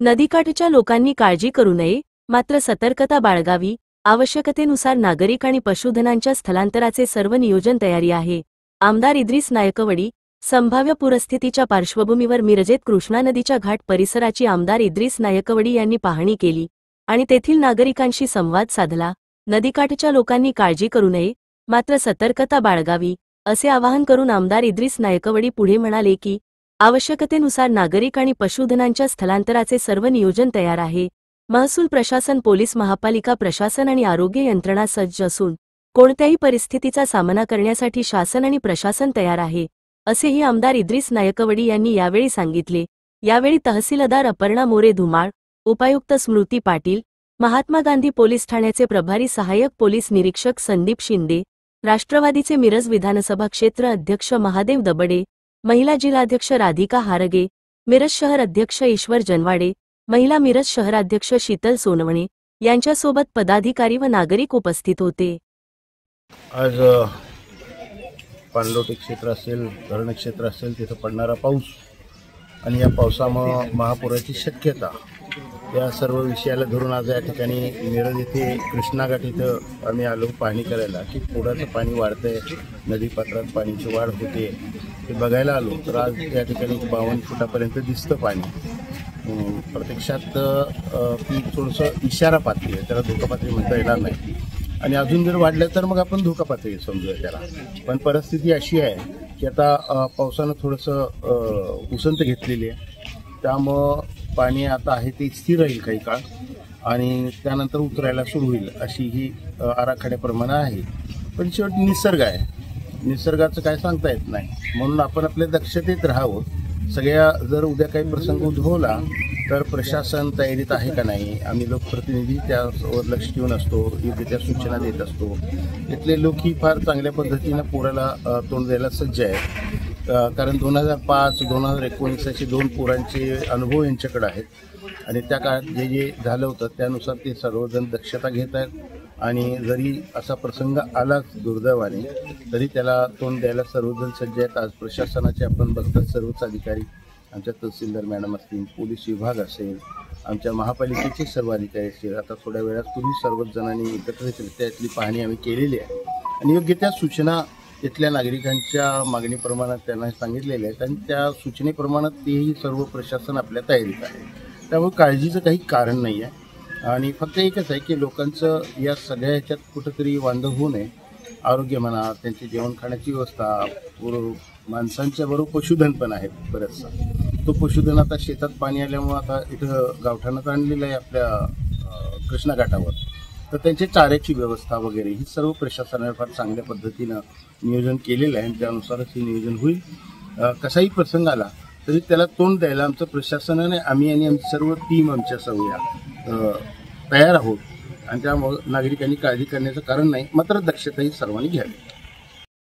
नदीकाठच्या लोकांनी काळजी करू नये, मात्र सतर्कता बाळगावी। आवश्यकतेनुसार नागरिक आणि पशुधनांच्या स्थलांतराचे सर्व नियोजन तयारी आहे। आमदार इद्रिस नायकवडी। संभाव्य पूरस्थितीच्या पार्श्वभूमीवर मिरजेत कृष्णा नदीच्या घाट परिसराची आमदार इद्रिस नायकवडी यांनी पाहणी केली आणि तेथील नागरिकांशी संवाद साधला। नदीकाठच्या लोकांनी काळजी करू नये, मात्र सतर्कता बाळगावी, असे आवाहन करून आमदार इद्रिस नायकवडी पुढे म्हणाले की आवश्यकतेनुसार नागरिक आणि पशुधनांच्या स्थलांतराचे सर्व नियोजन तयार आहे। महसूल प्रशासन, पोलीस, महापालिका प्रशासन आणि आरोग्य यंत्रणा सज्ज असून कोणत्याही परिस्थितीचा सामना करण्यासाठी शासन आणि प्रशासन तयार आहे, असेही आमदार इद्रिस नायकवडी यांनी यावेळी सांगितले। यावेळी तहसीलदार अपर्णा मोरे धुमाळ, उपायुक्त स्मृती पाटील, महात्मा गांधी पोलीस ठाण्याचे प्रभारी सहाय्यक पोलीस निरीक्षक संदीप शिंदे, राष्ट्रवादीचे मिरज विधानसभा क्षेत्र अध्यक्ष महादेव दबडे, महिला जिल्हाध्यक्ष राधिका हारगे, मिरज शहर अध्यक्ष ईश्वर जनवाडे, महिला मिरज शहराध्यक्ष शीतल सोनवणे यांच्यासोबत पदाधिकारी व नागरिक उपस्थित होते। आज पाणलोट क्षेत्र असेल, धरण क्षेत्र असेल, तिथं पडणारा पाऊस आणि या पावसामुळे महापुराची शक्यता, या सर्व विषयाला धरून आज या ठिकाणी मिरज येथे कृष्णा घाट इथं आम्ही आलो पाहणी करायला की पुराचं पाणी वाढतंय, नदीपात्रात पाण्याची वाढ होते ते बघायला आलो। तर आज या ठिकाणी 52 फुटापर्यंत दिसतं पाणी। प्रत्यक्षात ती थोडंसं इशारा पातळी आहे, त्याला धोका पातळी म्हणता येणार नाही आणि अजून जर वाढलं तर मग आपण धोका पातळी समजूया त्याला। पण परिस्थिती अशी आहे की आता पावसानं थोडंसं उसंत घेतलेली आहे, त्यामुळं पाणी आता आहे ते स्थिर राहील काही काळ आणि त्यानंतर उतरायला सुरू होईल अशी ही आराखड्याप्रमाणे आहे। पण शेवटी निसर्ग आहे, निसर्गाचं काय सांगता येत नाही, म्हणून आपण आपल्या दक्षतेत राहावं। सगळ्या जर उद्या काही प्रसंग उद्भवला तर प्रशासन तयारीत आहे का नाही, आम्ही लोकप्रतिनिधी त्यावर लक्ष ठेवून असतो, योग्य त्या सूचना देत असतो। इथले लोक ही फार चांगल्या पद्धतीनं पुराला तोंड द्यायला सज्ज आहे, कारण 2005, 2019 असे 2 पुरांचे अनुभव यांच्याकडे आहेत आणि त्या काळात जे जे झालं होतं त्यानुसार ते सर्वजण दक्षता घेत आहेत आणि जरी असा प्रसंग आला दुर्दैवाने तरी त्याला तोंड द्यायला सर्वजण सज्ज आहेत। आज प्रशासनाचे आपण बघतात सर्वच अधिकारी, आमच्या तहसीलदार मॅडम असतील, पोलीस विभाग असेल, आमच्या महापालिकेचे सर्व अधिकारी असतील, आता थोड्या वेळापूर्वी सर्वच जणांनी एकत्रितरित्या यातली पाहणी आम्ही केलेली आहे आणि योग्य त्या सूचना इथल्या नागरिकांच्या मागणीप्रमाणे त्यांना सांगितलेल्या आहेत आणि त्या सूचनेप्रमाणे तेही सर्व प्रशासन आपल्या तयारीत आहे। त्यामुळे काळजीचं काही कारण नाही आहे आणि फक्त एकच आहे की लोकांचं या सगळ्या ह्याच्यात कुठंतरी वांदं होऊ नये। आरोग्य म्हणा, त्यांची जेवण खाण्याची व्यवस्था, माणसांच्या बरोबर पशुधन पण आहेत बरंचसा, तो पशुधन आता शेतात पाणी आल्यामुळं आता इथं गावठाणात आणलेलं आहे आपल्या कृष्णा घाटावर, तर त्यांच्या चाऱ्याची व्यवस्था वगैरे ही सर्व प्रशासनाने फार चांगल्या पद्धतीनं नियोजन केलेलं आहे आणि त्यानुसारच हे नियोजन होईल। कसाही प्रसंग आला तरी त्याला तोंड द्यायला आमचं प्रशासनाने आम्ही आणि आमची सर्व टीम आमच्या सर्व तयार आहोत आणि त्यामुळे नागरिकांनी काळजी करण्याचं कारण नाही, मात्र दक्षताही सर्वांनी घ्यावी।